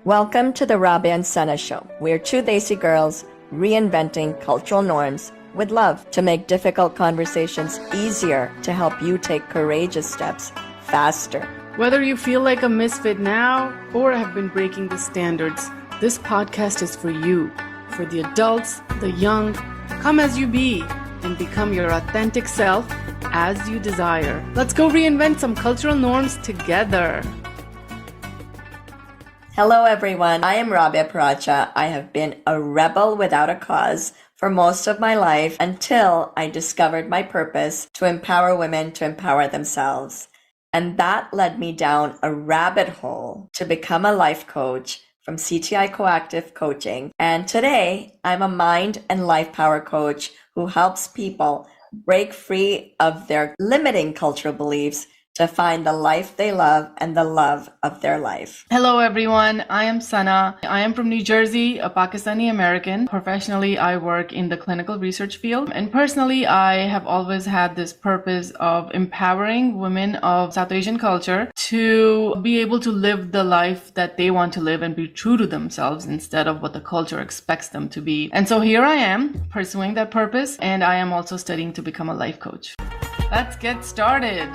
Welcome to the Rabia and Sana show. We're two Desi girls reinventing cultural norms with love to make difficult conversations easier to help you take courageous steps faster. Whether you feel like a misfit now or have been breaking the standards, this podcast is for you, for the adults, the young. Come as you be and become your authentic self as you desire. Let's go reinvent some cultural norms together. Hello everyone, I am Rabia Piracha. I have been a rebel without a cause for most of my life until I discovered my purpose to empower women to empower themselves. And that led me down a rabbit hole to become a life coach from CTI Coactive Coaching. And today I'm a mind and life power coach who helps people break free of their limiting cultural beliefs to find the life they love and the love of their life. Hello everyone, I am Sana. I am from New Jersey, a Pakistani American. Professionally, I work in the clinical research field. And personally, I have always had this purpose of empowering women of South Asian culture to be able to live the life that they want to live and be true to themselves instead of what the culture expects them to be. And so here I am pursuing that purpose, and I am also studying to become a life coach. Let's get started.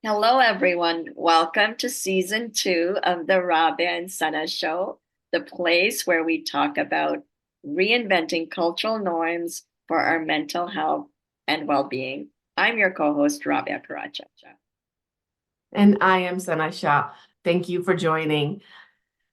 Hello, everyone. Welcome to season 2 of the Rabia and Sana show, the place where we talk about reinventing cultural norms for our mental health and well-being. I'm your co-host, Rabia Piracha. And I am Sana Shah. Thank you for joining.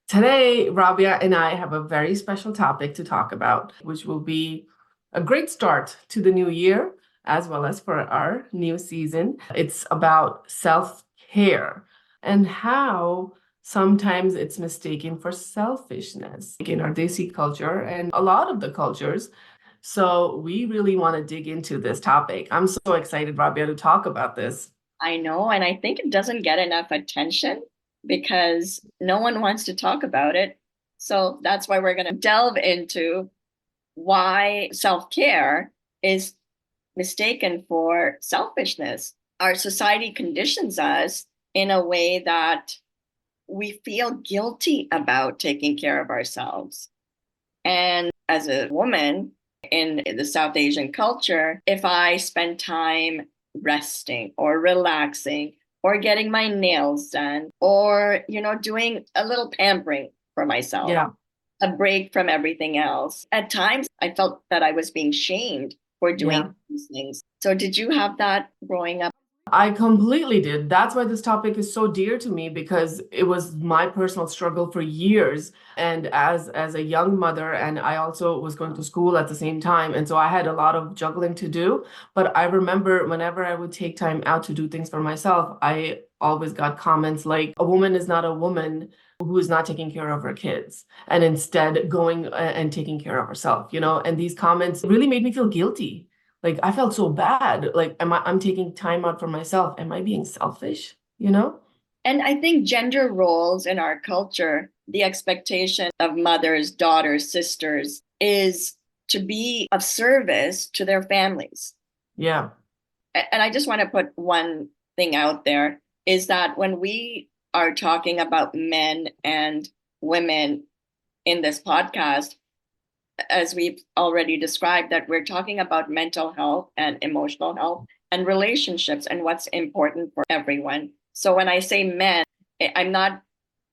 Today, Rabia and I have a very special topic to talk about, which will be a great start to the new year, as well as for our new season. It's about self-care and how sometimes it's mistaken for selfishness in our Desi culture and a lot of the cultures. So we really want to dig into this topic. I'm so excited, Rabia, to talk about this. I know, and I think it doesn't get enough attention because no one wants to talk about it. So that's why we're going to delve into why self-care is mistaken for selfishness. Our society conditions us in a way that we feel guilty about taking care of ourselves. And as a woman in the South Asian culture, if I spend time resting or relaxing or getting my nails done or, doing a little pampering for myself, a break from everything else, at times I felt that I was being shamed for doing these things. So did you have that growing up? I completely did. That's why this topic is so dear to me, because it was my personal struggle for years. And as a young mother, and I also was going to school at the same time. And so I had a lot of juggling to do. But I remember whenever I would take time out to do things for myself, I always got comments like, a woman is not a woman who is not taking care of her kids and instead going and taking care of herself, and these comments really made me feel guilty. Like I felt so bad. Like, I'm taking time out for myself. Am I being selfish? And I think gender roles in our culture, the expectation of mothers, daughters, sisters is to be of service to their families. Yeah. And I just want to put one thing out there is that when we are talking about men and women in this podcast, as we've already described, that we're talking about mental health and emotional health and relationships and what's important for everyone. So when I say men, I'm not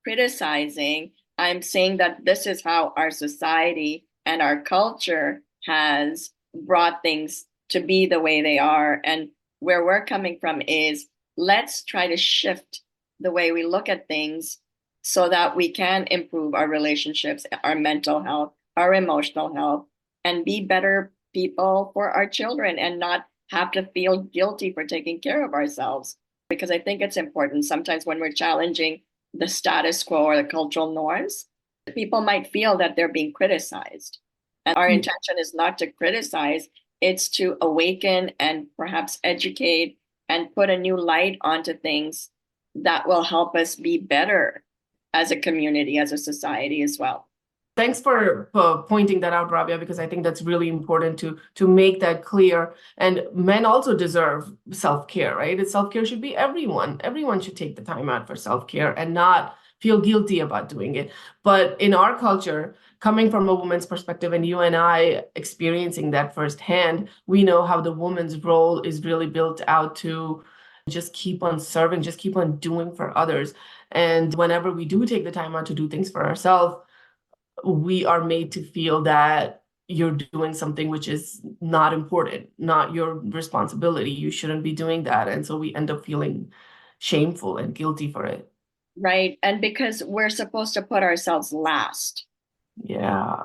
criticizing. I'm saying that this is how our society and our culture has brought things to be the way they are. And where we're coming from is let's try to shift the way we look at things so that we can improve our relationships, our mental health, our emotional health, and be better people for our children and not have to feel guilty for taking care of ourselves. Because I think it's important sometimes when we're challenging the status quo or the cultural norms, people might feel that they're being criticized. And our intention is not to criticize, it's to awaken and perhaps educate and put a new light onto things that will help us be better as a community, as a society as well. Thanks for pointing that out, Rabia, because I think that's really important to make that clear. And men also deserve self-care, right? Self-care should be everyone. Everyone should take the time out for self-care and not feel guilty about doing it. But in our culture, coming from a woman's perspective, and you and I experiencing that firsthand, we know how the woman's role is really built out to just keep on serving, just keep on doing for others. And whenever we do take the time out to do things for ourselves, we are made to feel that you're doing something which is not important, not your responsibility. You shouldn't be doing that. And so we end up feeling shameful and guilty for it. Right. And because we're supposed to put ourselves last. Yeah.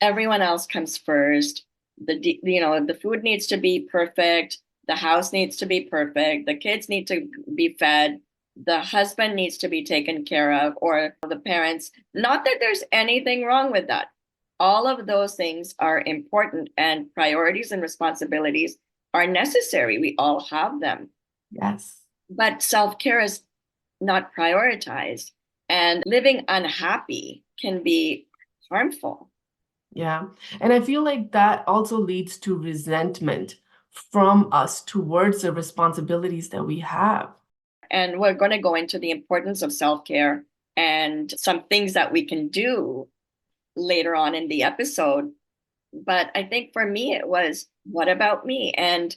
Everyone else comes first. The food needs to be perfect. The house needs to be perfect. The kids need to be fed. The husband needs to be taken care of, or the parents. Not that there's anything wrong with that. All of those things are important, and priorities and responsibilities are necessary. We all have them. Yes. But self-care is not prioritized, and living unhappy can be harmful. Yeah. And I feel like that also leads to resentment from us towards the responsibilities that we have. And we're going to go into the importance of self-care and some things that we can do later on in the episode. But I think for me, it was, what about me? And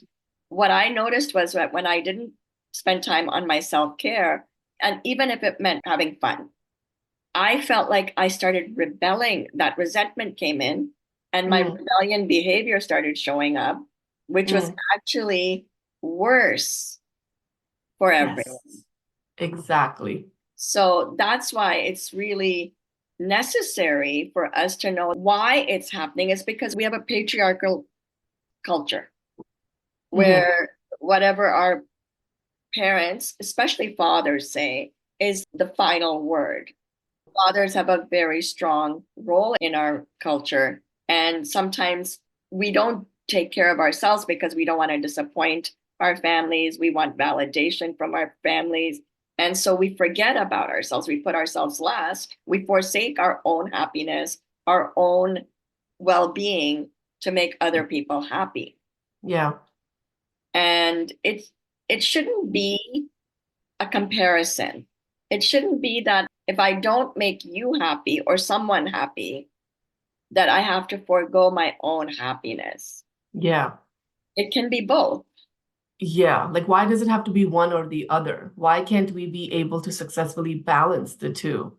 what I noticed was that when I didn't spend time on my self-care, and even if it meant having fun, I felt like I started rebelling. That resentment came in, and my rebellion behavior started showing up, which was actually worse for everyone. Yes, exactly. So that's why it's really necessary for us to know why it's happening. Is because we have a patriarchal culture where whatever our parents, especially fathers, say is the final word. Fathers have a very strong role in our culture. And sometimes we don't take care of ourselves because we don't want to disappoint our families. We want validation from our families. And so we forget about ourselves. We put ourselves last. We forsake our own happiness, our own well being to make other people happy. Yeah. And it shouldn't be a comparison. It shouldn't be that if I don't make you happy or someone happy, that I have to forego my own happiness. Yeah. It can be both. Yeah. Like, why does it have to be one or the other? Why can't we be able to successfully balance the two?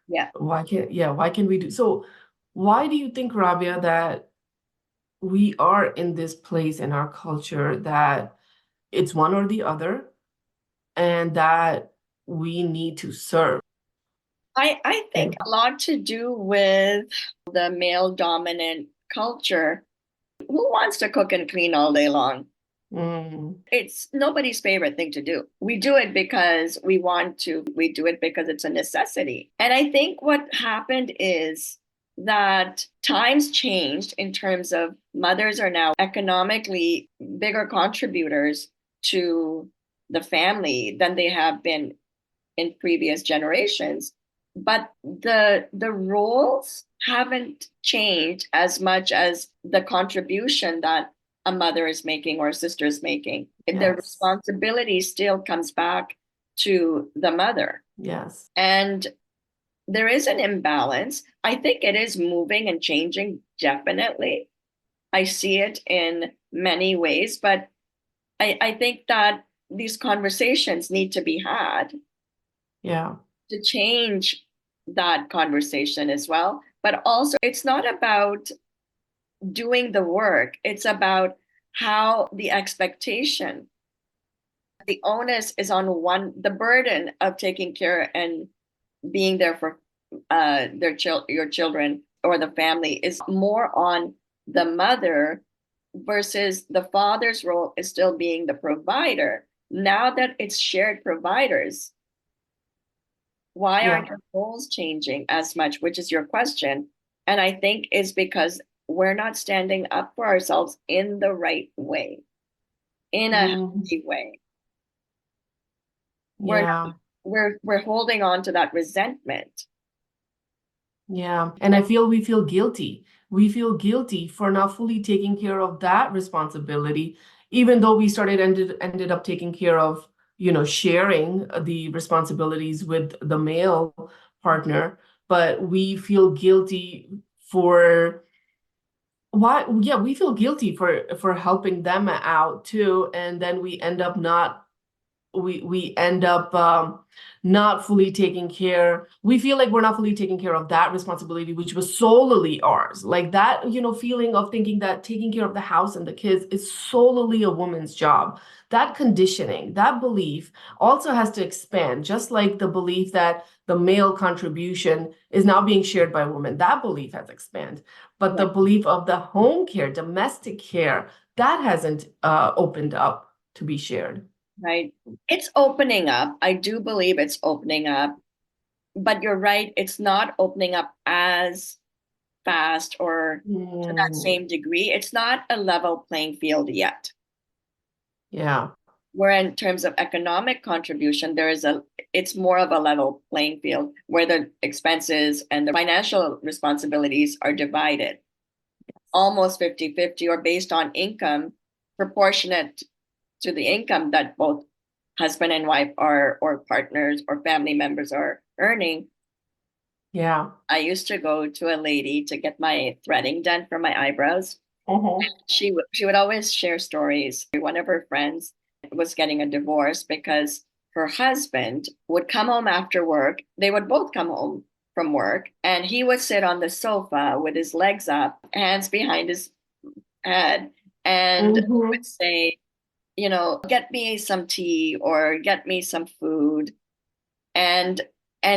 Yeah. Why can't we do so? Why do you think, Rabia, that we are in this place in our culture that it's one or the other and that we need to serve? I think a lot to do with the male dominant culture. Who wants to cook and clean all day long? It's nobody's favorite thing to do. We do it because we want to. We do it because it's a necessity. And I think what happened is that times changed in terms of mothers are now economically bigger contributors to the family than they have been in previous generations. But the roles haven't changed as much as the contribution that a mother is making or a sister is making. Yes. The responsibility still comes back to the mother. Yes. And there is an imbalance. I think it is moving and changing, definitely. I see it in many ways, but I think that these conversations need to be had. Yeah. To change that conversation as well. But also, it's not about doing the work, it's about how the expectation, the onus is on one, the burden of taking care and being there for your children or the family is more on the mother versus the father's role is still being the provider. Now that it's shared providers, why aren't our roles changing as much, which is your question? And I think is because we're not standing up for ourselves in the right way, in a healthy way. Yeah. We're holding on to that resentment. Yeah. And I feel we feel guilty. We feel guilty for not fully taking care of that responsibility, even though we ended up taking care of, sharing the responsibilities with the male partner, but we feel guilty for why, yeah, we feel guilty for helping them out too, and then we end up not fully taking care. We feel like we're not fully taking care of that responsibility, which was solely ours. Like that, feeling of thinking that taking care of the house and the kids is solely a woman's job. That conditioning, that belief also has to expand, just like the belief that the male contribution is now being shared by women. That belief has expanded. But the belief of the home care, domestic care, that hasn't opened up to be shared. Right. It's opening up. I do believe it's opening up, but you're right. It's not opening up as fast or to that same degree. It's not a level playing field yet. Yeah. Where in terms of economic contribution, it's more of a level playing field where the expenses and the financial responsibilities are divided almost 50-50 or based on income proportionate to the income that both husband and wife are or partners or family members are earning. Yeah. I used to go to a lady to get my threading done for my eyebrows. She would always share stories. One of her friends was getting a divorce because her husband would come home after work. They would both come home from work, and he would sit on the sofa with his legs up, hands behind his head, and would say, get me some tea or get me some food. And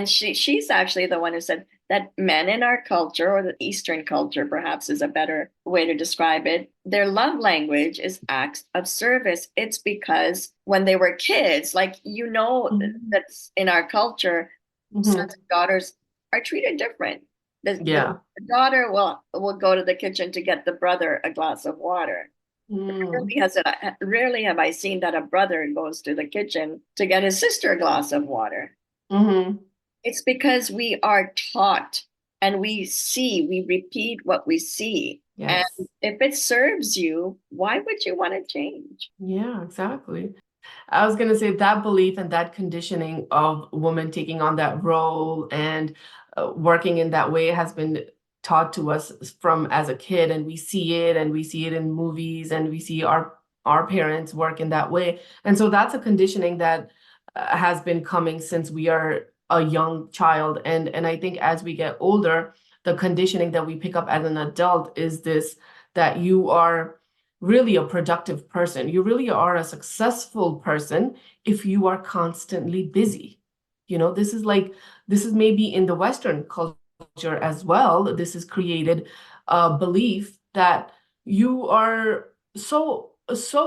she's actually the one who said that men in our culture, or the Eastern culture perhaps is a better way to describe it, their love language is acts of service. It's because when they were kids, like that's in our culture, sons and daughters are treated different. The daughter will go to the kitchen to get the brother a glass of water. Rarely have I seen that a brother goes to the kitchen to get his sister a glass of water. It's because we are taught and we repeat what we see. Yes. And if it serves you, why would you want to change? Yeah, exactly. I was going to say that belief and that conditioning of women taking on that role and working in that way has been taught to us from as a kid, and we see it in movies, and we see our parents work in that way. And so that's a conditioning that has been coming since we are a young child. And I think as we get older, the conditioning that we pick up as an adult is this, that you are really a productive person. You really are a successful person if you are constantly busy. This is maybe in the Western culture as well. This has created a belief that you are so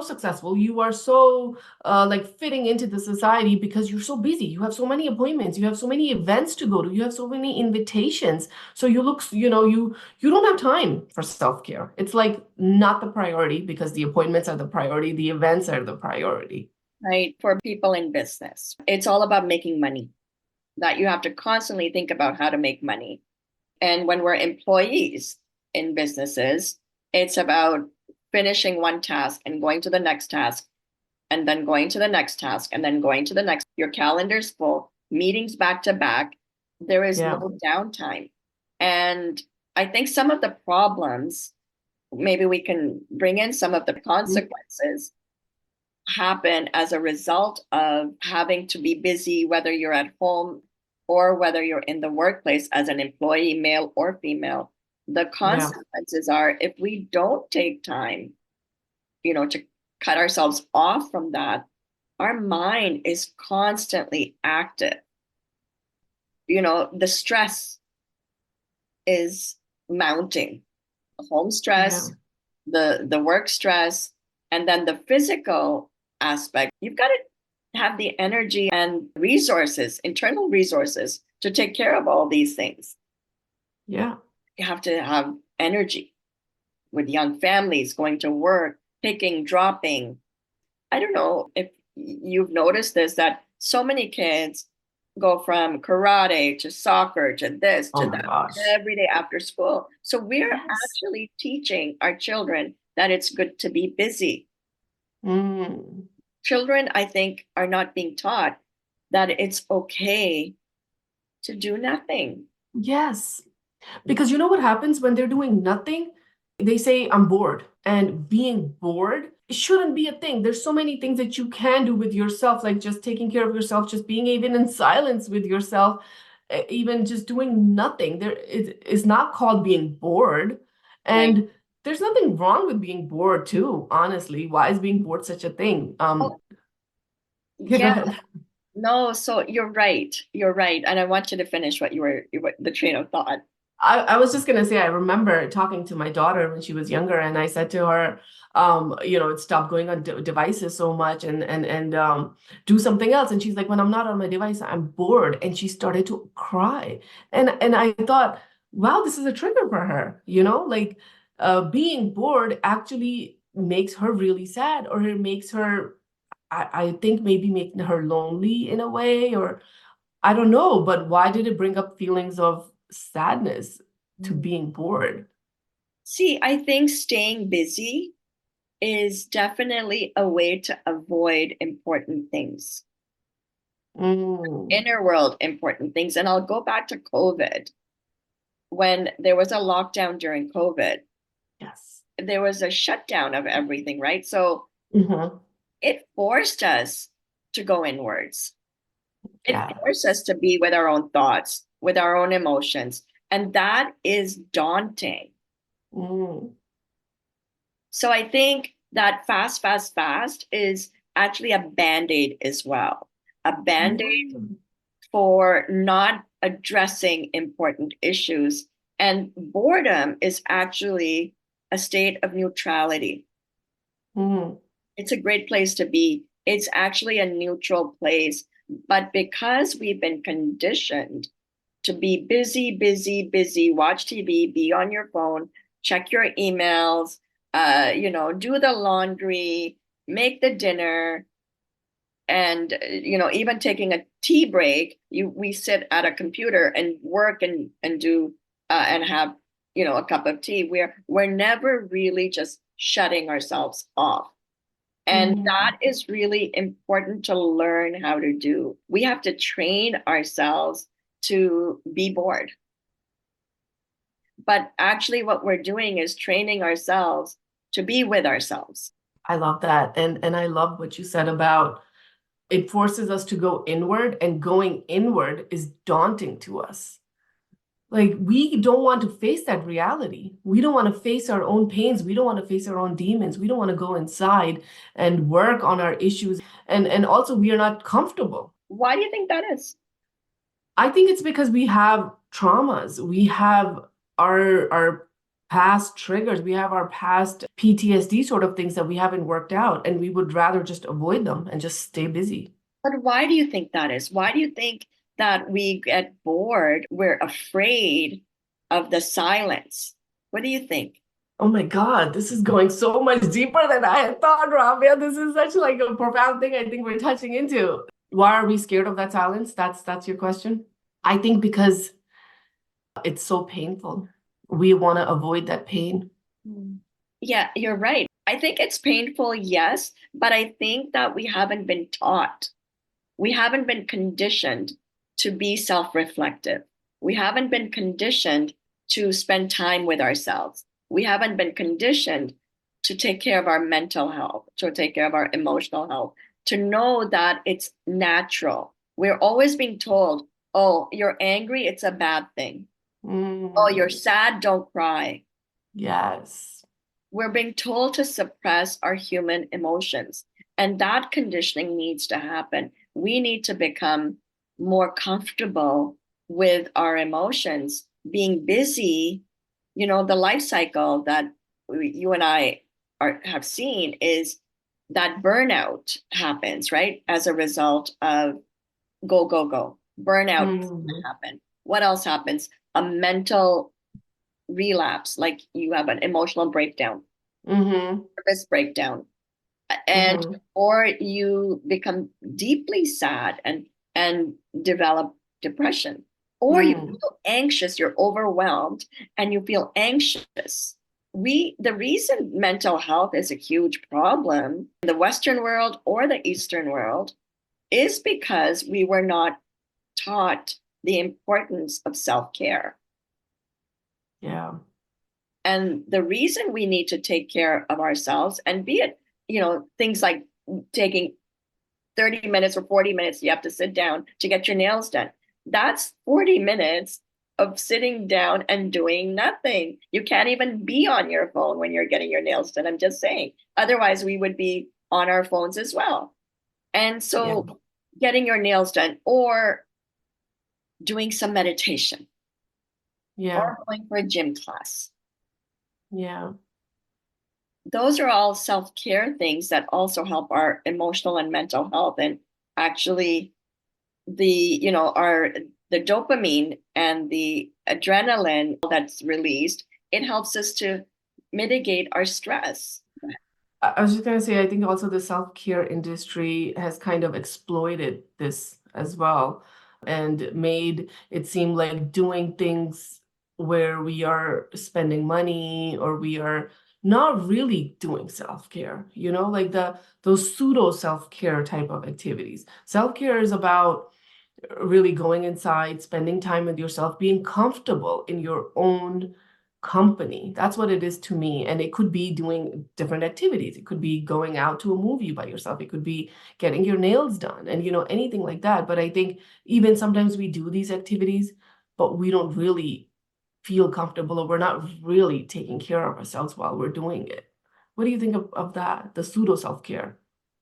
successful, you are so like fitting into the society because you're so busy, you have so many appointments, you have so many events to go to, you have so many invitations, so you don't have time for self-care. It's like not the priority because the appointments are the priority, the events are the priority. Right. For people in business, it's all about making money, that you have to constantly think about how to make money. And when we're employees in businesses, it's about finishing one task and going to the next task, and then going to the next task, and then going to the next. Your calendar's full, meetings back to back. There is no downtime. And I think some of the problems, maybe we can bring in some of the consequences, happen as a result of having to be busy, whether you're at home or whether you're in the workplace as an employee, male or female. The consequences are, if we don't take time, to cut ourselves off from that, our mind is constantly active. The stress is mounting, the home stress, the work stress, and then the physical aspect. You've got to have the energy and resources, internal resources, to take care of all these things. Yeah. You have to have energy with young families going to work, picking, dropping. I don't know if you've noticed this, that so many kids go from karate to soccer to this Oh to my that gosh. every day after school. So we're Yes. actually teaching our children that it's good to be busy. Mm. Children, I think, are not being taught that it's okay to do nothing. Yes. Because you know what happens when they're doing nothing? They say, I'm bored. And being bored shouldn't be a thing. There's so many things that you can do with yourself, like just taking care of yourself, just being even in silence with yourself, even just doing nothing. It's not called being bored. Right. And there's nothing wrong with being bored too, honestly. Why is being bored such a thing? Oh, Yeah, go yeah, ahead. no, so you're right. You're right. And I want you to finish the train of thought. I was just gonna say, I remember talking to my daughter when she was younger, and I said to her, stop going on devices so much and do something else. And she's like, when I'm not on my device, I'm bored. And she started to cry. And I thought, wow, this is a trigger for her, like being bored actually makes her really sad, or it makes her, I think maybe making her lonely in a way, or I don't know, but why did it bring up feelings of sadness to being bored? See, I think staying busy is definitely a way to avoid important things, Mm, inner world important things. And I'll go back to COVID. When there was a lockdown during COVID, yes. there was a shutdown of everything, right? So Hmm. it forced us to go inwards. It forced us Yes. to be with our own thoughts, with our own emotions. And that is daunting. Mm, So I think that fast, fast, fast is actually a band-aid as well. A band-aid mm, for not addressing important issues. And boredom is actually a state of neutrality. mm, It's a great place to be. It's actually a neutral place. But because we've been conditioned to be busy, busy, busy, watch TV, be on your phone, check your emails, do the laundry, make the dinner, and even taking a tea break, we sit at a computer and work and do and have a cup of tea. We're never really just shutting ourselves off. And mm. that is really important to learn how to do. We have to train ourselves to be bored. But actually, what we're doing is training ourselves to be with ourselves. I love that. And I love what you said about it forces us to go inward, and going inward is daunting to us. Like, we don't want to face that reality. We don't want to face our own pains. We don't want to face our own demons. We don't want to go inside and work on our issues. And also, we are not comfortable. Why do you think that is? I think it's because we have traumas. We have our past triggers. We have our past PTSD sort of things that we haven't worked out, and we would rather just avoid them and just stay busy. But why do you think that is? Why do you think that we get bored? We're afraid of the silence. What do you think? Oh my God, this is going so much deeper than I had thought, Rabia. This is such like a profound thing I think we're touching into. Why are we scared of that silence? That's your question. I think because it's so painful. We want to avoid that pain. Hmm. Yeah, you're right. I think it's painful, yes, but I think that we haven't been taught. We haven't been conditioned to be self-reflective. We haven't been conditioned to spend time with ourselves. We haven't been conditioned to take care of our mental health, to take care of our emotional health, to know that it's natural. We're always being told, oh, you're angry, it's a bad thing. Oh, you're Mm, sad, don't cry. yes. We're being told to suppress our human emotions. And that conditioning needs to happen. We need to become more comfortable with our emotions. Being busy, the life cycle that you and I have seen is that burnout happens, right? As a result of go, go, go. Burnout Mm, happen. What else happens? A mental relapse, like you have an emotional breakdown, mm-hmm, nervous breakdown, and mm-hmm, or you become deeply sad and and develop depression. Or you Mm. feel anxious, you're overwhelmed, and you feel anxious. The reason mental health is a huge problem in the Western world or the Eastern world is because we were not taught the importance of self-care. Yeah. And the reason we need to take care of ourselves, and be it, things like taking 30 minutes or 40 minutes, you have to sit down to get your nails done. That's 40 minutes of sitting down and doing nothing. You can't even be on your phone when you're getting your nails done. I'm just saying. Otherwise, we would be on our phones as well. And Yeah. so, getting your nails done or doing some meditation Yeah. or going for a gym class. Yeah. Those are all self-care things that also help our emotional and mental health. And actually, the dopamine and the adrenaline that's released, it helps us to mitigate our stress. I was just gonna say, I think also the self-care industry has kind of exploited this as well and made it seem like doing things where we are spending money or we are not really doing self-care, like those pseudo self-care type of activities. Self-care is about really going inside, spending time with yourself, being comfortable in your own company. That's what it is to me. And it could be doing different activities. It could be going out to a movie by yourself. It could be getting your nails done and, anything like that. But I think even sometimes we do these activities, but we don't really feel comfortable or we're not really taking care of ourselves while we're doing it. What do you think of that, the pseudo self-care?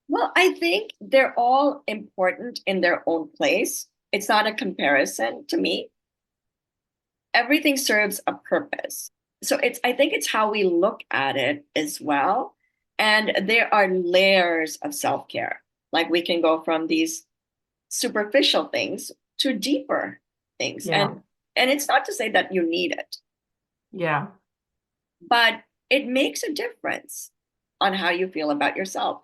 Well, I think they're all important in their own place. It's not a comparison to me. Everything serves a purpose. So I think it's how we look at it as well. And there are layers of self-care. Like we can go from these superficial things to deeper things. Yeah, And it's not to say that you need it, yeah, but it makes a difference on how you feel about yourself.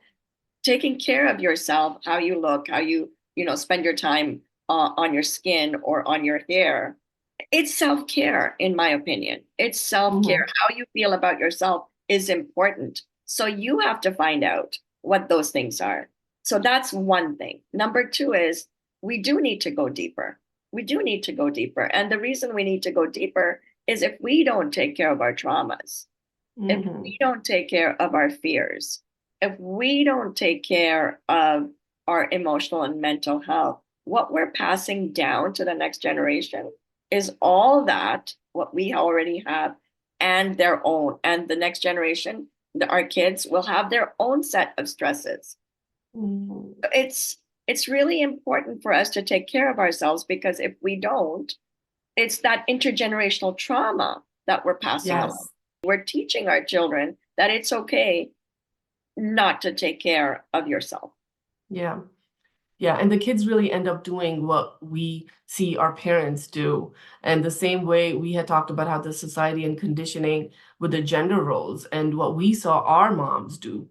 Taking care of yourself, how you look, how you spend your time on your skin or on your hair. It's self-care, in my opinion. It's self-care. hmm, How you feel about yourself is important. So you have to find out what those things are. So that's one thing. Number two is we do need to go deeper. We do need to go deeper. And the reason we need to go deeper is if we don't take care of our traumas, if hmm, we don't take care of our fears, if we don't take care of our emotional and mental health, what we're passing down to the next generation is all that, what we already have, and their own. And the next generation, our kids, will have their own set of stresses. hmm. It's really important for us to take care of ourselves because if we don't, it's that intergenerational trauma that we're passing along. Yes. We're teaching our children that it's okay not to take care of yourself. Yeah. Yeah. And the kids really end up doing what we see our parents do. And the same way we had talked about how the society and conditioning with the gender roles and what we saw our moms do,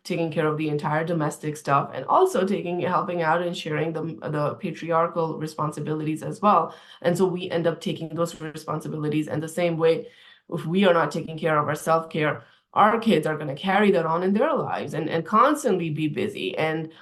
taking care of the entire domestic stuff and also helping out and sharing the patriarchal responsibilities as well. And so we end up taking those responsibilities. And the same way, if we are not taking care of our self-care, our kids are going to carry that on in their lives and constantly be busy. And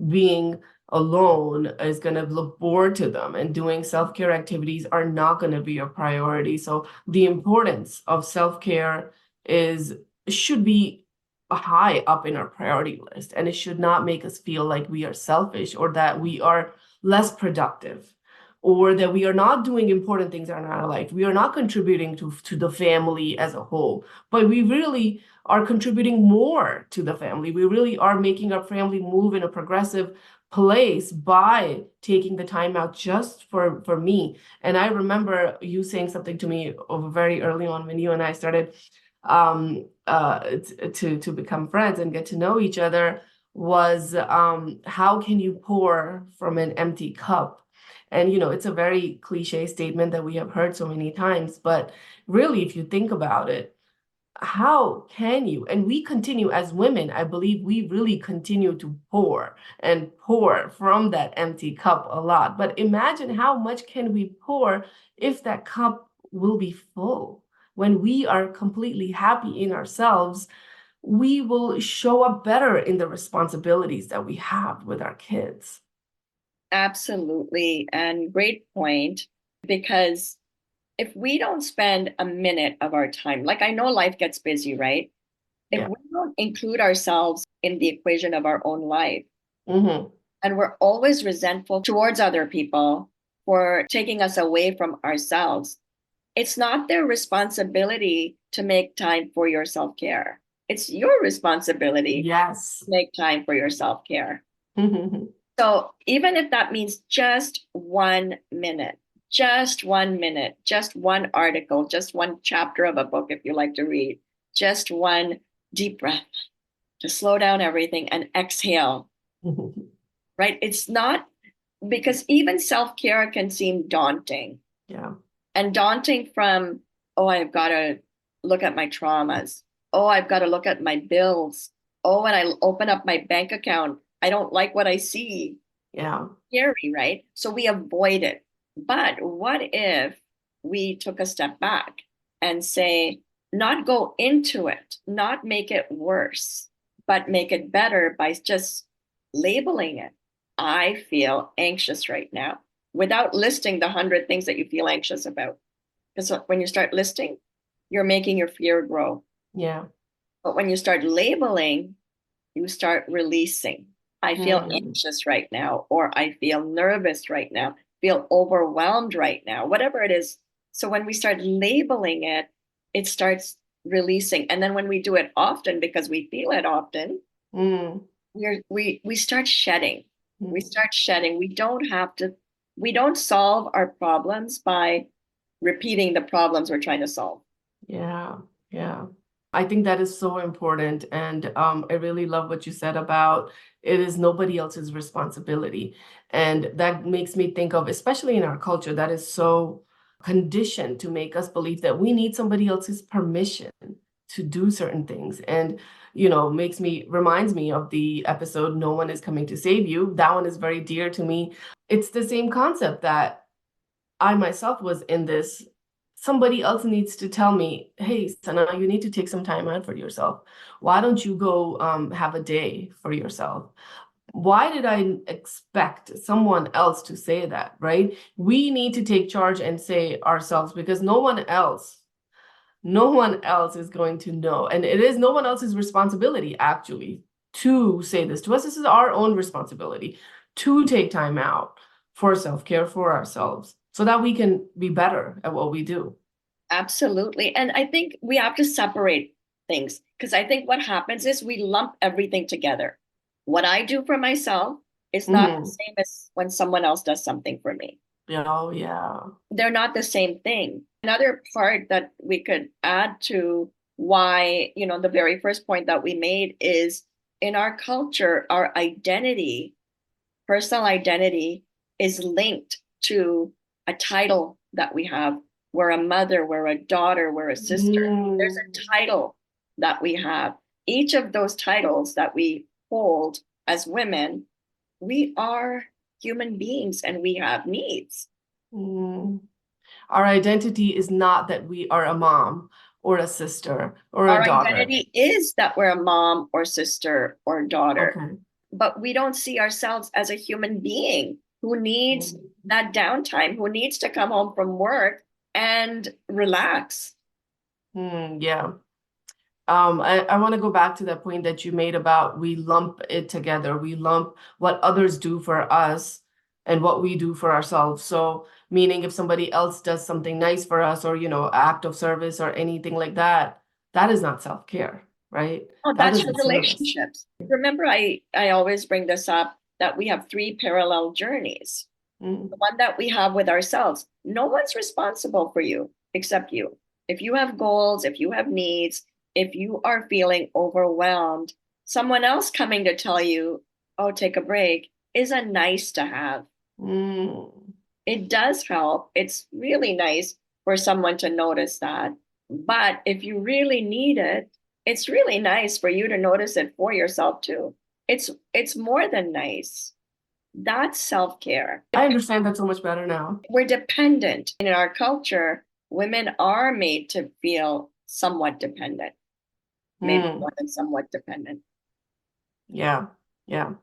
being alone is going to look bored to them and doing self-care activities are not going to be a priority. So the importance of self-care is should be high up in our priority list, and it should not make us feel like we are selfish or that we are less productive or that we are not doing important things in our life. We are not contributing to the family as a whole, but we really are contributing more to the family. We really are making our family move in a progressive place by taking the time out just for me. And I remember you saying something to me over very early on when you and I started to become friends and get to know each other was how can you pour from an empty cup? And it's a very cliche statement that we have heard so many times, but really, if you think about it, how can you? And we continue as women, I believe we really continue to pour and pour from that empty cup a lot. But imagine how much can we pour if that cup will be full. When we are completely happy in ourselves, we will show up better in the responsibilities that we have with our kids. Absolutely. And great point, because if we don't spend a minute of our time, like I know life gets busy, right? If Yeah. we don't include ourselves in the equation of our own life, Mm-hmm. and we're always resentful towards other people for taking us away from ourselves, it's not their responsibility to make time for your self-care. It's your responsibility Yes. to make time for your self-care. Mm-hmm. So even if that means just 1 minute, just 1 minute, just one article, just one chapter of a book, if you like to read, just one deep breath to slow down everything and exhale, right? It's not, because even self-care can seem daunting. Yeah. And daunting from, oh, I've got to look at my traumas. Oh, I've got to look at my bills. Oh, when I open up my bank account, I don't like what I see. Yeah. Scary, right? So we avoid it. But what if we took a step back and say, not go into it, not make it worse, but make it better by just labeling it. I feel anxious right now, without listing the 100 things that you feel anxious about. Because when you start listing, you're making your fear grow. Yeah. But when you start labeling, you start releasing. I feel Mm. anxious right now, or I feel nervous right now, feel overwhelmed right now, whatever it is. So when we start labeling it, it starts releasing. And then when we do it often, because we feel it often, Mm. we start shedding. We Mm. start shedding. We don't solve our problems by repeating the problems we're trying to solve. Yeah. Yeah. I think that is so important. And I really love what you said about it is nobody else's responsibility. And that makes me think of, especially in our culture, that is so conditioned to make us believe that we need somebody else's permission to do certain things. And, reminds me of the episode, No One Is Coming to Save You. That one is very dear to me. It's the same concept that I myself was in this. Somebody else needs to tell me, hey, Sana, you need to take some time out for yourself. Why don't you go have a day for yourself? Why did I expect someone else to say that, right? We need to take charge and say ourselves, because no one else is going to know. And it is no one else's responsibility, actually, to say this to us. This is our own responsibility to take time out for self-care for ourselves so that we can be better at what we do. Absolutely. And I think we have to separate things, because I think what happens is we lump everything together. What I do for myself is not the Mhm. same as when someone else does something for me. Oh, yeah. They're not the same thing. Another part that we could add to why, the very first point that we made is, in our culture, our identity, personal identity, is linked to a title that we have. We're a mother, we're a daughter, we're a sister. There's Mm. a title that we have. Each of those titles that we hold as women, we are human beings and we have needs. Mm. Our identity is not that we are a mom or a sister or a Our daughter. identity is that we're a mom or sister or daughter, Okay. but we don't see ourselves as a human being who needs Mm. that downtime, who needs to come home from work and relax. Yeah. I want to go back to that point that you made about we lump it together. We lump what others do for us and what we do for ourselves. So, meaning if somebody else does something nice for us or, act of service or anything like that, that is not self-care, right? Oh, That that's your isn't service. relationships. Remember, I always bring this up, that we have three parallel journeys. Mm. The one that we have with ourselves. No one's responsible for you except you. If you have goals, if you have needs, if you are feeling overwhelmed, someone else coming to tell you, oh, take a break, is a nice to have. Mm. It does help. It's really nice for someone to notice that. But if you really need it, it's really nice for you to notice it for yourself too. It's more than nice. That's self-care. I understand that so much better now. We're dependent. In our culture, women are made to feel somewhat dependent, maybe more than somewhat dependent. Yeah, yeah.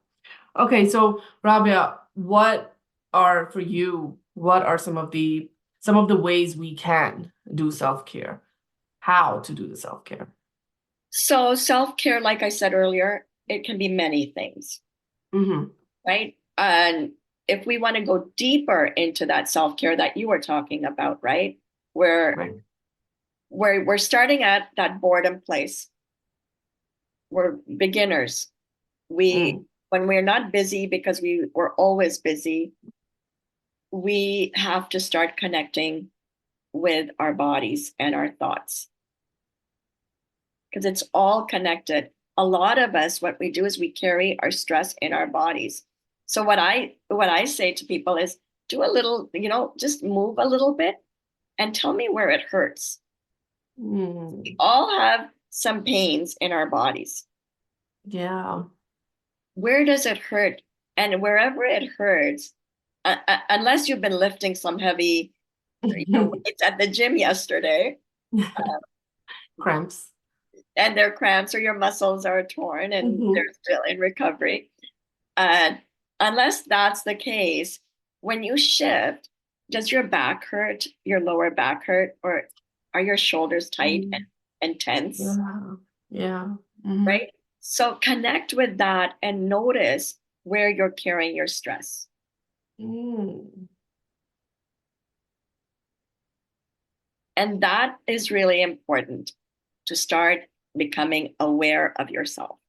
Okay, so Rabia, what are for you, what are some of the ways we can do self-care? How to do the self-care? So self-care, like I said earlier, it can be many things, right? And if we want to go deeper into that self-care that you were talking about, right? Where Right. we're starting at that boredom place. We're beginners. When we're not busy because we're always busy, we have to start connecting with our bodies and our thoughts because it's all connected. A lot of us, what we do is we carry our stress in our bodies. So what I say to people is do a little, just move a little bit and tell me where it hurts. We all have some pains in our bodies. Yeah. Where does it hurt? And wherever it hurts, unless you've been lifting some heavy, weights at the gym yesterday, Cramps. and they're cramps or your muscles are torn and they're still in recovery. Unless that's the case, when you shift, does your back hurt, your lower back hurt, or are your shoulders tight and tense? Yeah. Right? So connect with that and notice where you're carrying your stress. And that is really important to start becoming aware of yourself.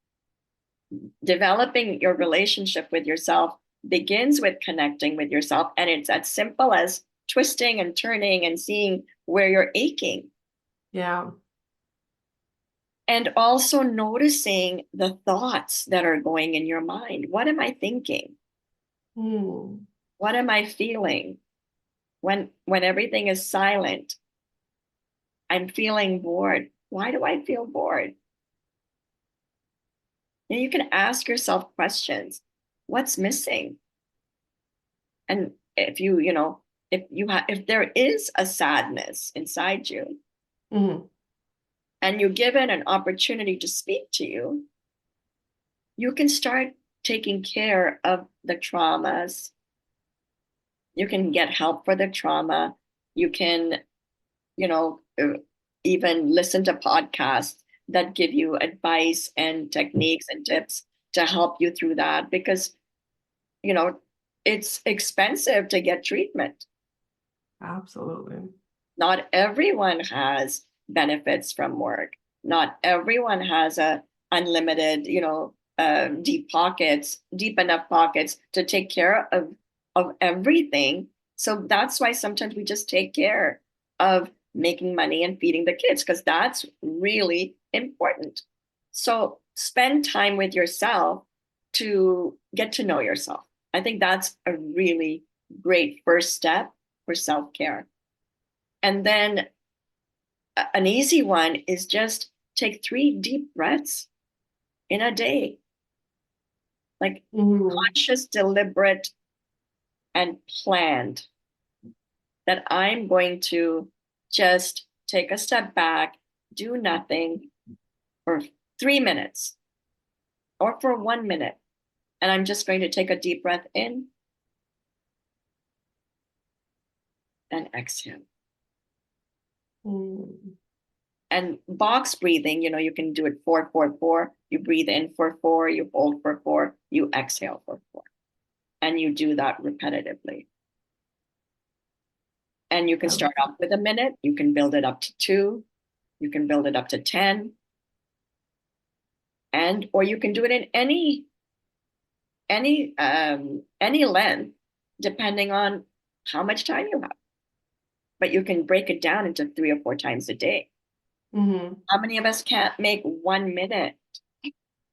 Developing your relationship with yourself begins with connecting with yourself. And it's as simple as twisting and turning and seeing where you're aching. Yeah. And also noticing the thoughts that are going in your mind. What am I thinking? What am I feeling? When everything is silent, I'm feeling bored. Why do I feel bored? And you can ask yourself questions. What's missing? And if if there is a sadness inside you, and you give it an opportunity to speak to you, you can start taking care of the traumas. You can get help for the trauma. You can, even listen to podcasts that give you advice and techniques and tips to help you through that because, it's expensive to get treatment. Absolutely. Not everyone has benefits from work. Not everyone has a unlimited, deep enough pockets to take care of everything. So that's why sometimes we just take care of making money and feeding the kids because that's really important. So spend time with yourself to get to know yourself. I think that's a really great first step for self-care. And then an easy one is just take 3 deep breaths in a day. Like conscious, deliberate, and planned that I'm going to just take a step back, do nothing for 3 minutes or for 1 minute. And I'm just going to take a deep breath in and exhale. And box breathing, you can do it 4, 4, 4. You breathe in for 4, you hold for 4, you exhale for 4. And you do that repetitively. And you can start off with a minute, you can build it up to 2, you can build it up to 10. Or you can do it in any length, depending on how much time you have. But you can break it down into 3 or 4 times a day. How many of us can't make 1 minute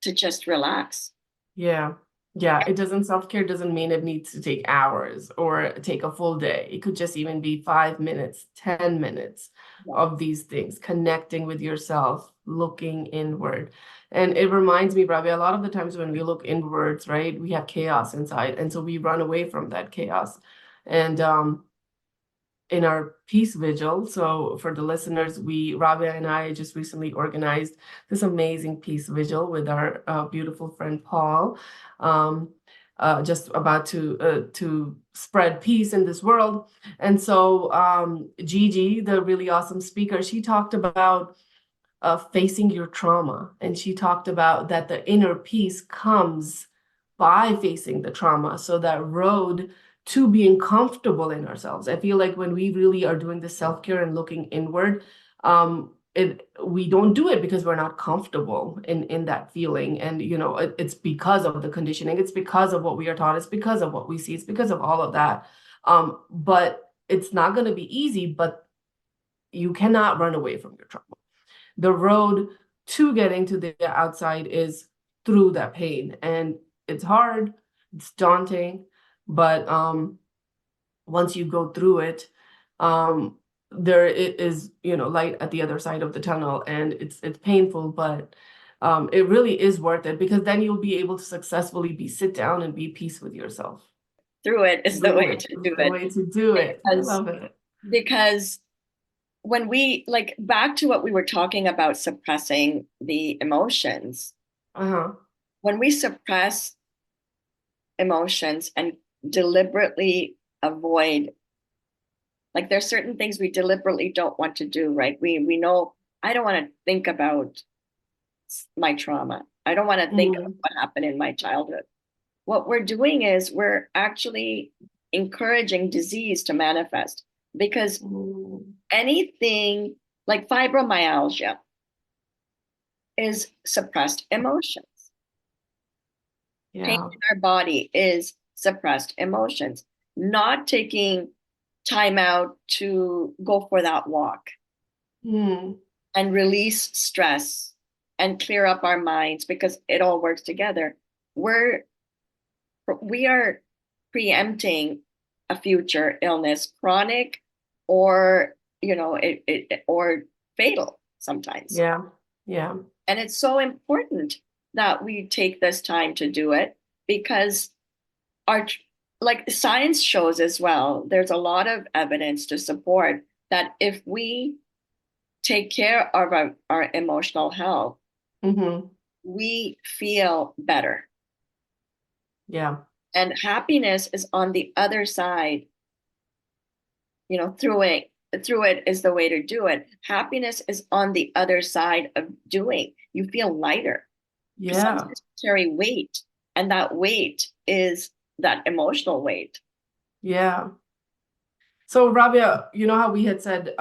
to just relax? Yeah. Yeah, it doesn't, self-care doesn't mean it needs to take hours or take a full day. It could just even be 5 minutes, 10 minutes of these things, connecting with yourself, looking inward. And it reminds me, Rabia, a lot of the times when we look inwards, right, we have chaos inside. And so we run away from that chaos. And in our peace vigil, so for the listeners, Rabia and I just recently organized this amazing peace vigil with our beautiful friend Paul, just about to spread peace in this world. And so Gigi, the really awesome speaker, she talked about facing your trauma, and she talked about that the inner peace comes by facing the trauma. So that road to being comfortable in ourselves. I feel like when we really are doing the self-care and looking inward, we don't do it because we're not comfortable in that feeling. And it's because of the conditioning, it's because of what we are taught, it's because of what we see, it's because of all of that. But it's not going to be easy, but you cannot run away from your trauma. The road to getting to the outside is through that pain, and it's hard, it's daunting, but once you go through it, there is light at the other side of the tunnel, and it's painful, but it really is worth it, because then you'll be able to successfully sit down and be peace with yourself. Through it is the way to do it. The way to do it. I love it. Because when we, like, back to what we were talking about, suppressing the emotions. When we suppress emotions and deliberately avoid, like, there's certain things we deliberately don't want to do, right? We know, I don't want to think about my trauma. I don't want to think of what happened in my childhood. What we're doing is we're actually encouraging disease to manifest, because anything like fibromyalgia is suppressed emotions. Pain in our body is suppressed emotions. Not taking time out to go for that walk and release stress and clear up our minds, because it all works together. We are preempting a future illness, chronic or or fatal sometimes. Yeah. And it's so important that we take this time to do it, because like science shows as well, there's a lot of evidence to support that if we take care of our emotional health, we feel better. Yeah. And happiness is on the other side. Through it is the way to do it. Happiness is on the other side of doing. You feel lighter. Yeah. Carry weight, and that weight is that emotional weight. Yeah. So Rabia, you know how we had said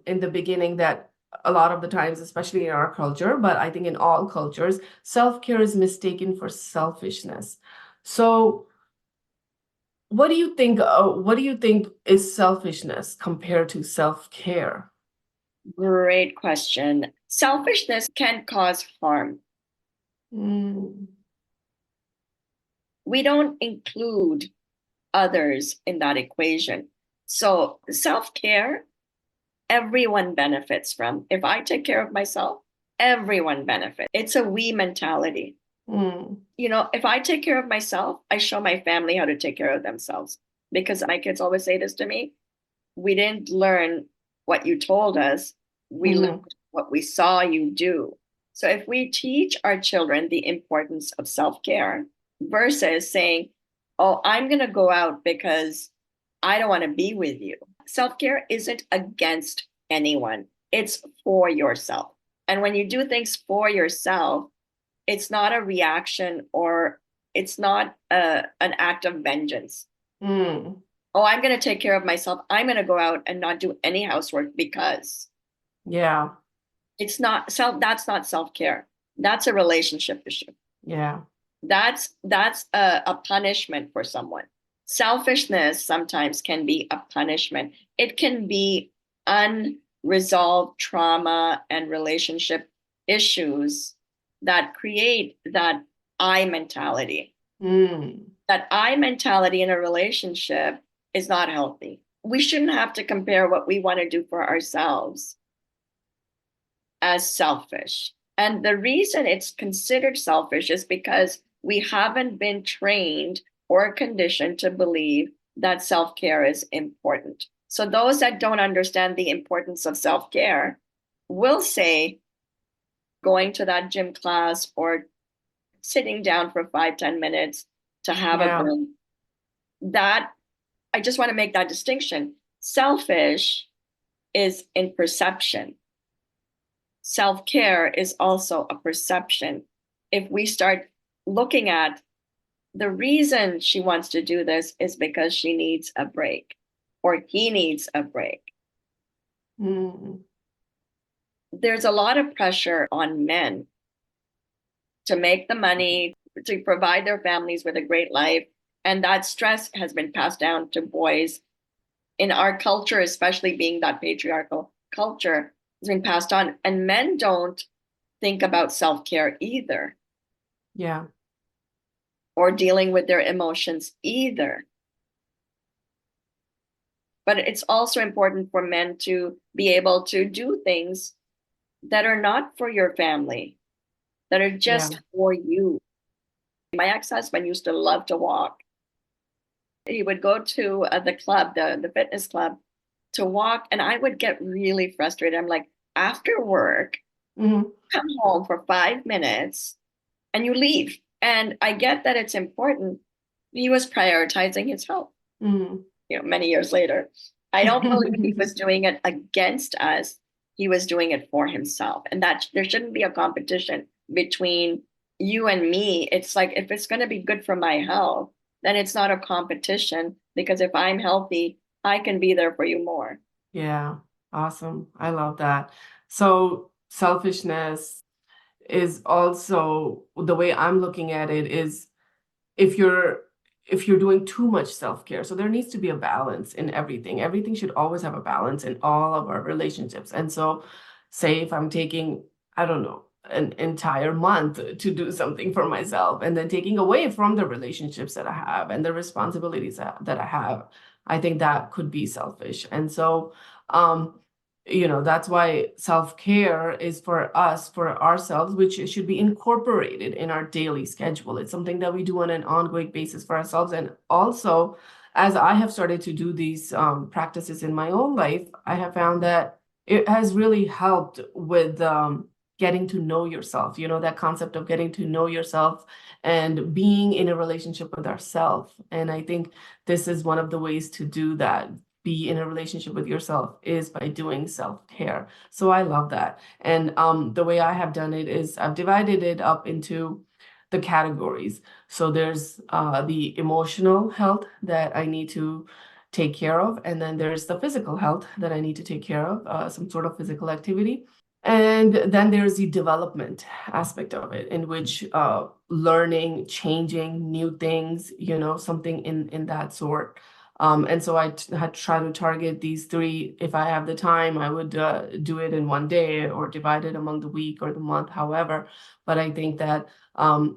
in the beginning that a lot of the times, especially in our culture, but I think in all cultures, self-care is mistaken for selfishness. So what do you think? What do you think is selfishness compared to self-care? Great question. Selfishness can cause harm. We don't include others in that equation. So self-care, everyone benefits from. If I take care of myself, everyone benefits. It's a we mentality. If I take care of myself, I show my family how to take care of themselves. Because my kids always say this to me: we didn't learn what you told us, we learned what we saw you do. So if we teach our children the importance of self-care versus saying, oh, I'm going to go out because I don't want to be with you. Self-care isn't against anyone. It's for yourself. And when you do things for yourself, it's not a reaction, or it's not an act of vengeance. Oh, I'm going to take care of myself. I'm going to go out and not do any housework because. Yeah. It's not that's not self-care. That's a relationship issue. Yeah. That's a punishment for someone. Selfishness sometimes can be a punishment. It can be unresolved trauma and relationship issues that create that I mentality. Mm. That I mentality in a relationship is not healthy. We shouldn't have to compare what we want to do for ourselves as selfish. And the reason it's considered selfish is because we haven't been trained or conditioned to believe that self-care is important. So those that don't understand the importance of self-care will say going to that gym class or sitting down for 5-10 minutes to have a Yeah. break. That I just want to make that distinction. Selfish is in perception. Self-care is also a perception. If we start looking at the reason she wants to do this is because she needs a break or he needs a break. Mm. There's a lot of pressure on men to make the money, to provide their families with a great life. And that stress has been passed down to boys in our culture, especially being that patriarchal culture, has been passed on. And men don't think about self-care either, Yeah. or dealing with their emotions either. But it's also important for men to be able to do things that are not for your family, that are Yeah. just for you. My ex-husband used to love to walk. He would go to the club, the fitness club, to walk, and I would get really frustrated. I'm like, after work, Mm. come home for 5 minutes and you leave. And I get that it's important. He was prioritizing his health, Mm. many years later. I don't believe he was doing it against us. He was doing it for himself. And that there shouldn't be a competition between you and me. It's like, if it's going to be good for my health, then it's not a competition, because if I'm healthy, I can be there for you more. Yeah. Awesome. I love that. So selfishness is also, the way I'm looking at it is, if you're doing too much self-care, so there needs to be a balance in everything. Everything should always have a balance in all of our relationships. And so say if I'm taking, I don't know, an entire month to do something for myself, and then taking away from the relationships that I have and the responsibilities that I have, I think that could be selfish. And so that's why self-care is for us, for ourselves, which should be incorporated in our daily schedule. It's something that we do on an ongoing basis for ourselves. And also, as I have started to do these practices in my own life, I have found that it has really helped with getting to know yourself, that concept of getting to know yourself and being in a relationship with ourselves. And I think this is one of the ways to do that, be in a relationship with yourself, is by doing self-care. So I love that. And the way I have done it is I've divided it up into the categories. So there's the emotional health that I need to take care of, and then there's the physical health that I need to take care of, some sort of physical activity. And then there's the development aspect of it, in which learning, changing new things, something in that sort. And so I had tried to target these three. If I have the time, I would do it in one day or divide it among the week or the month, however. But I think that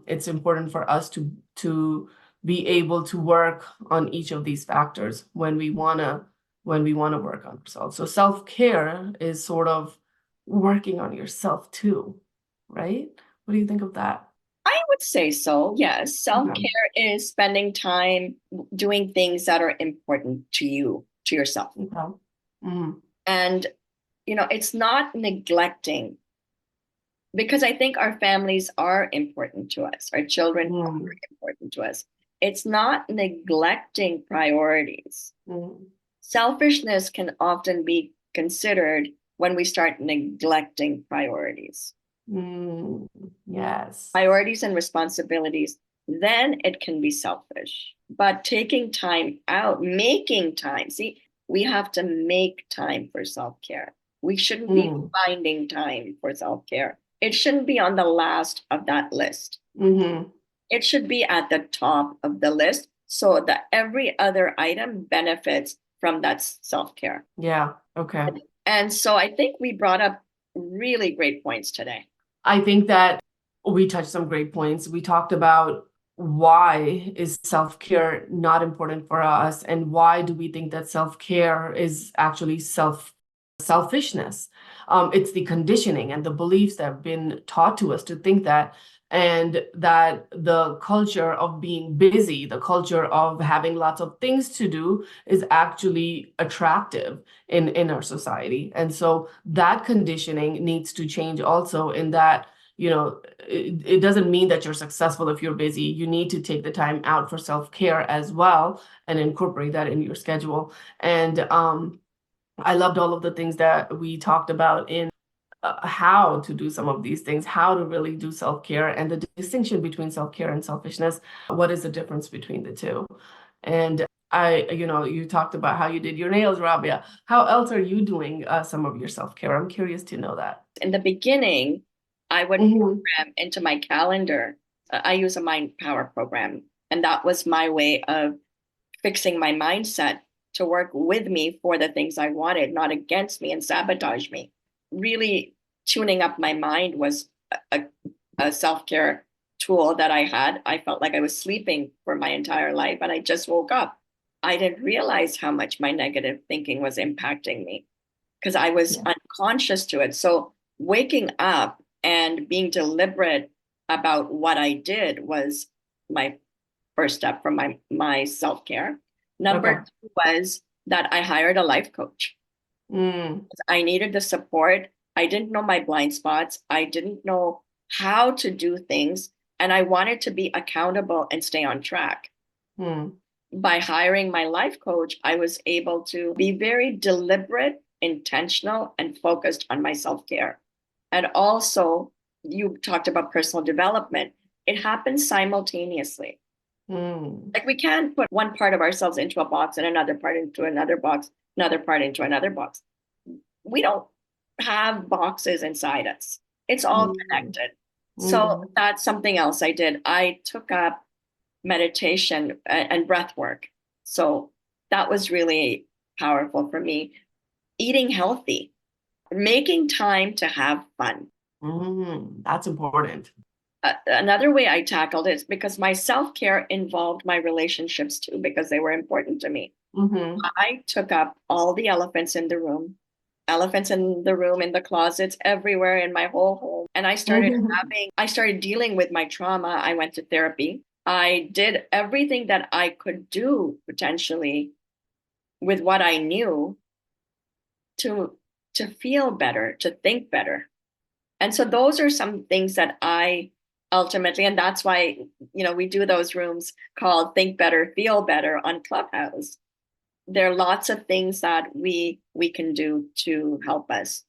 it's important for us to be able to work on each of these factors when we wanna work on ourselves. So self-care is sort of working on yourself too, right? What do you think of that? I would say so, yes. Yeah. Self-care is spending time doing things that are important to you, to yourself. Okay. Mm. And, it's not neglecting, because I think our families are important to us, our children are Mm. important to us. It's not neglecting priorities. Mm. Selfishness can often be considered when we start neglecting priorities. Mm. Yes. Priorities and responsibilities, then it can be selfish. But taking time out, making time, see, we have to make time for self-care. We shouldn't be Mm. finding time for self-care. It shouldn't be on the last of that list. Mm-hmm. It should be at the top of the list so that every other item benefits from that self-care. Yeah. Okay. And so I think we brought up really great points today. I think that we touched some great points. We talked about why is self-care not important for us, and why do we think that self-care is actually selfishness? It's the conditioning and the beliefs that have been taught to us to think that, and that the culture of being busy, the culture of having lots of things to do is actually attractive in our society. And so that conditioning needs to change also, in that, it doesn't mean that you're successful if you're busy. You need to take the time out for self-care as well and incorporate that in your schedule. And I loved all of the things that we talked about in how to do some of these things, how to really do self-care, and the distinction between self-care and selfishness. What is the difference between the two? And you talked about how you did your nails, Rabia. How else are you doing some of your self-care? I'm curious to know that. In the beginning, I would program into my calendar. I use a mind power program, and that was my way of fixing my mindset to work with me for the things I wanted, not against me and sabotage me. Really tuning up my mind was a self-care tool that I had. I felt like I was sleeping for my entire life, and I just woke up. I didn't realize how much my negative thinking was impacting me because I was unconscious to it. So waking up and being deliberate about what I did was my first step from my self-care. Number two was that I hired a life coach. I needed the support. I didn't know my blind spots. I didn't know how to do things. And I wanted to be accountable and stay on track. By hiring my life coach, I was able to be very deliberate, intentional, and focused on my self-care. And also, you talked about personal development. It happens simultaneously. Like we can't put one part of ourselves into a box and another part into another box, another part into another box. We don't have boxes inside us. It's all connected. So that's something else I did. I took up meditation and breath work. So that was really powerful for me. Eating healthy, making time to have fun. That's important. Another way I tackled it is because my self-care involved my relationships too, because they were important to me. I took up all the elephants in the room, in the closets, everywhere in my whole home. And I started dealing with my trauma. I went to therapy. I did everything that I could do potentially with what I knew to feel better, to think better. And so those are some things that I ultimately, and that's why, we do those rooms called Think Better, Feel Better on Clubhouse. There are lots of things that we can do to help us.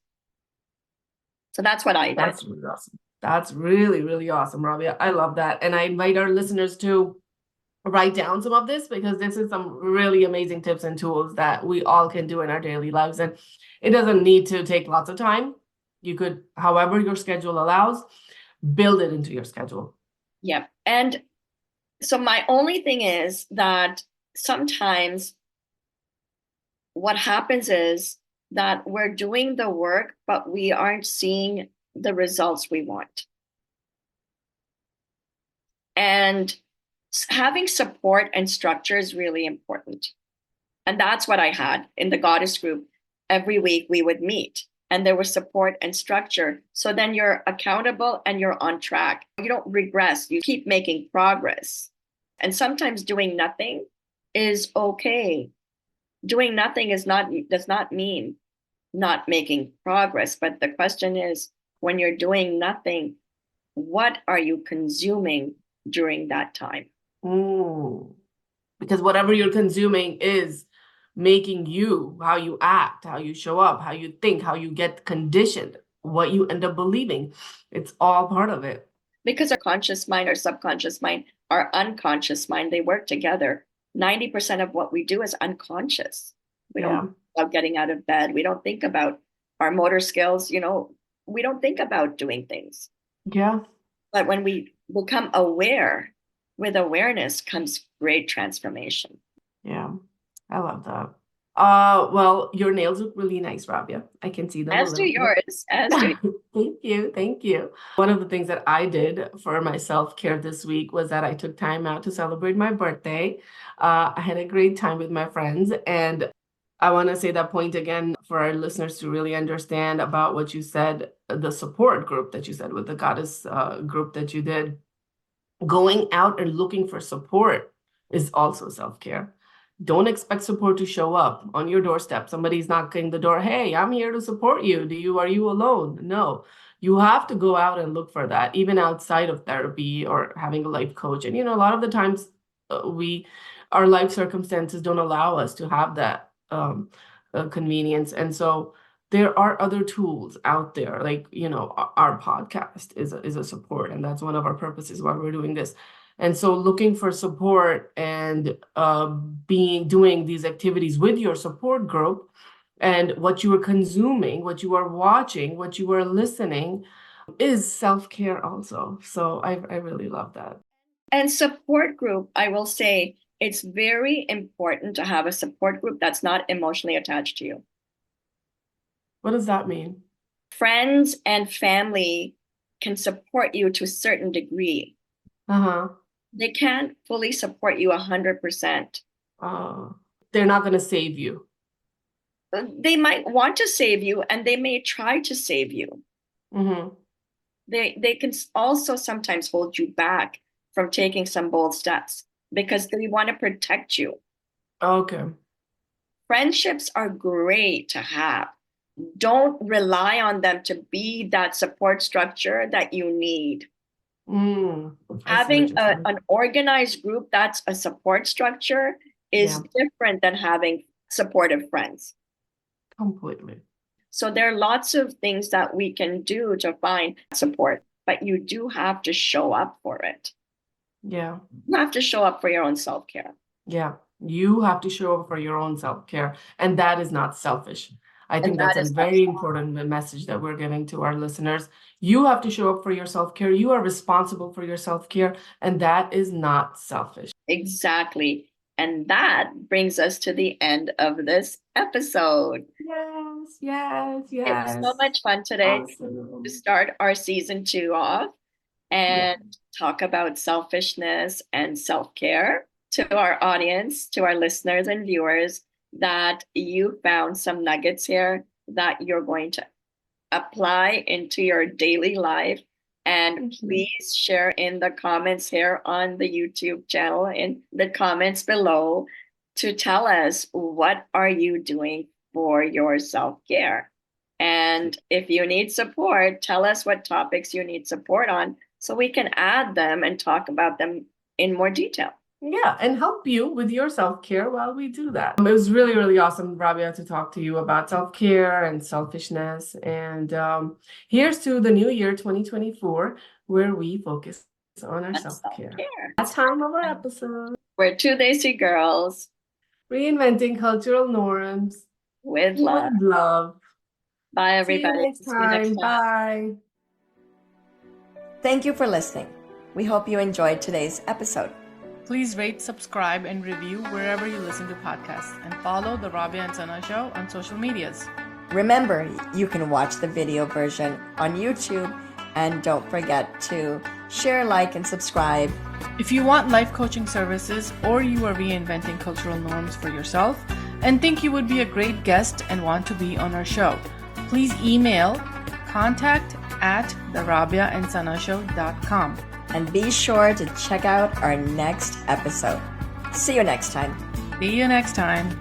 So that's what I did. That's really awesome. That's really, really awesome, Rabia. I love that. And I invite our listeners to write down some of this, because this is some really amazing tips and tools that we all can do in our daily lives. And it doesn't need to take lots of time. You could, however your schedule allows, build it into your schedule. Yep. And so my only thing is that sometimes what happens is that we're doing the work, but we aren't seeing the results we want. And having support and structure is really important. And that's what I had in the goddess group. Every week we would meet and there was support and structure. So then you're accountable and you're on track. You don't regress, you keep making progress. And sometimes doing nothing is okay. Doing nothing does not mean not making progress. But the question is, when you're doing nothing, what are you consuming during that time? Because whatever you're consuming is making you, how you act, how you show up, how you think, how you get conditioned, what you end up believing. It's all part of it. Because our conscious mind, our subconscious mind, our unconscious mind, they work together. 90% of what we do is unconscious. We don't think about getting out of bed. We don't think about our motor skills. We don't think about doing things. Yeah. But when we become aware, with awareness comes great transformation. Yeah, I love that. Well, your nails look really nice, Rabia. I can see them a As do little bit. yours. As do Thank you. Thank you. One of the things that I did for my self-care this week was that I took time out to celebrate my birthday. I had a great time with my friends, and I want to say that point again for our listeners to really understand about what you said, the support group that you said with the goddess group that you did. Going out and looking for support is also self-care. Don't expect support to show up on your doorstep. Somebody's knocking the door. Hey, I'm here to support you. Are you alone? No, you have to go out and look for that, even outside of therapy or having a life coach. And, a lot of the times our life circumstances don't allow us to have that convenience. And so there are other tools out there, like, our podcast is a support, and that's one of our purposes why we're doing this. And so looking for support and doing these activities with your support group, and what you are consuming, what you are watching, what you are listening is self-care also. So I really love that. And support group, I will say it's very important to have a support group that's not emotionally attached to you. What does that mean? Friends and family can support you to a certain degree. They can't fully support you 100%. They're not going to save you. They might want to save you, and they may try to save you. They can also sometimes hold you back from taking some bold steps because they want to protect you. Okay. Friendships are great to have. Don't rely on them to be that support structure that you need. Having an organized group that's a support structure is different than having supportive friends. Completely. So there are lots of things that we can do to find support, but you do have to show up for it. Yeah. You have to show up for your own self-care. Yeah. You have to show up for your own self-care, and that is not selfish. I think that's a very important message that we're giving to our listeners. You have to show up for your self-care. You are responsible for your self-care, and that is not selfish. Exactly. And that brings us to the end of this episode. Yes. It was so much fun today to start our season 2 off and talk about selfishness and self-care. To our audience, to our listeners and viewers, that you found some nuggets here that you're going to apply into your daily life. And please share in the comments here on the YouTube channel, in the comments below, to tell us what are you doing for your self-care. And if you need support, tell us what topics you need support on so we can add them and talk about them in more detail. Yeah, and help you with your self-care while we do that. It was really, really awesome, Rabia, to talk to you about self-care and selfishness. And here's to the new year, 2024, where we focus on our self-care. That's time of our episode. We're 2 Desi girls. Reinventing cultural norms. With love. With love. Bye, everybody. See you next time. Bye. Thank you for listening. We hope you enjoyed today's episode. Please rate, subscribe, and review wherever you listen to podcasts, and follow the Rabia and Sana Show on social medias. Remember, you can watch the video version on YouTube, and don't forget to share, like, and subscribe. If you want life coaching services, or you are reinventing cultural norms for yourself and think you would be a great guest and want to be on our show, please email contact@therabiaandsanashow.com. And be sure to check out our next episode. See you next time. See you next time.